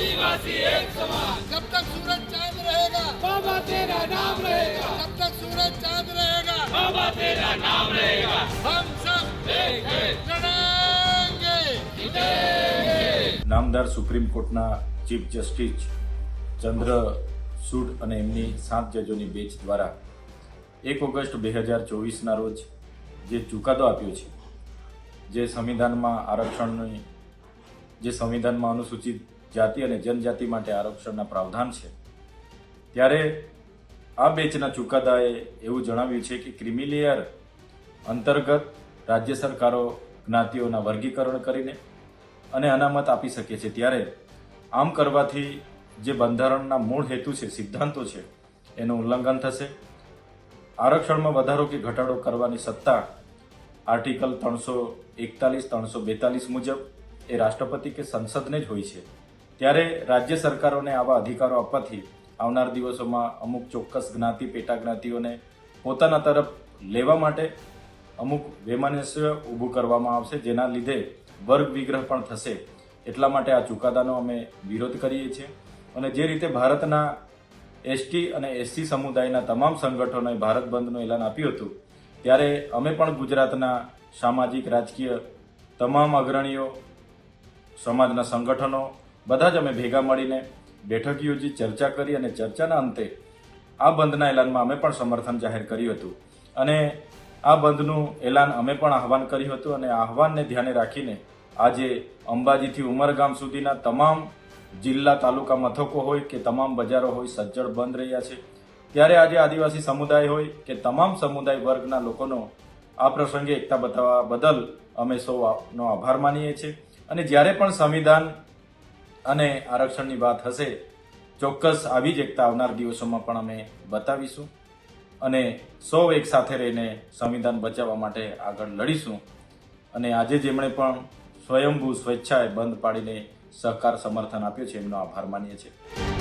आदिवासी एक समान। जब तक सूरज चांद रहेगा बाबा तेरा नाम रहेगा, जब तक सूरज चांद रहेगा बाबा तेरा नाम रहेगा। हम सब एक है, लड़ेंगे। નામદાર સુપ્રીમ કોર્ટના ચીફ જસ્ટિસ ચંદ્રચૂડ અને એમની 7 જજોની બેન્ચ દ્વારા 1 ઓગસ્ટ 2024ના રોજ જે ચુકાદો આપ્યો છે, જે સંવિધાનમાં આરક્ષણની જે સંવિધાનમાં અનુસૂચિત જાતિ અને જનજાતિ માટે આરક્ષણના પ્રાવધાન છે, ત્યારે આ બેન્ચના ચુકાદાએ એવું જણાવ્યું છે કે ક્રિમિલેયર અંતર્ગત રાજ્ય સરકારો જ્ઞાતિઓના વર્ગીકરણ કરીને અને અનામત આપી શકે છે। ત્યારે આમ કરવાથી જે બંધારણના મૂળ હેતુ છે, સિદ્ધાંતો છે, એનું ઉલ્લંઘન થશે। આરક્ષણમાં વધારો કે ઘટાડો કરવાની સત્તા આર્ટિકલ 341, 342 મુજબ એ રાષ્ટ્રપતિ કે સંસદને જ હોય છે। ત્યારે રાજ્ય સરકારોને આવા અધિકારો આપવાથી આવનાર દિવસોમાં અમુક ચોક્કસ જ્ઞાતિ, પેટા જ્ઞાતિઓને પોતાના તરફ લેવા માટે અમુક વૈમનસ્ય ઊભું કરવામાં આવશે, જેના લીધે વર્ગ વિગ્રહ પણ થશે। એટલા માટે આ ચુકાદાનો અમે વિરોધ કરીએ છીએ અને જે રીતે ભારતના એસટી અને એસસી સમુદાયના તમામ સંગઠનોએ ભારત બંધનું એલાન આપ્યું હતું, ત્યારે અમે પણ ગુજરાતના સામાજિક, રાજકીય તમામ અગ્રણીઓ, સમાજના સંગઠનો બધા જ અમે ભેગા મળીને બેઠક યોજી, ચર્ચા કરી અને ચર્ચાના અંતે આ બંધના એલાનમાં અમે પણ સમર્થન જાહેર કર્યું હતું અને આ બંધનું એલાન અમે પણ આહવાન કર્યું હતું અને આહવાનને ધ્યાને રાખીને આજે અંબાજીથી ઉમરગામ સુધીના તમામ જિલ્લા, તાલુકા મથકો હોય કે તમામ બજારો હોય સજ્જડ બંધ રહ્યા છે। ત્યારે આજે આદિવાસી સમુદાય હોય કે તમામ સમુદાય વર્ગના લોકોનો આ પ્રસંગે એકતા બતાવવા બદલ અમે સૌનો આભાર માનીએ છીએ અને જ્યારે પણ સંવિધાન અને આરક્ષણની વાત હશે, ચોક્કસ આવી જ એકતા આવનાર દિવસોમાં પણ અમે બતાવીશું અને સૌ એક સાથે રહીને સંવિધાન બચાવવા માટે આગળ લડીશું। અને આજે જેમણે પણ સ્વયંભૂ સ્વેચ્છાએ બંધ પાડીને સહકાર સમર્થન આપ્યું છે, એમનો આભાર માનીએ છીએ।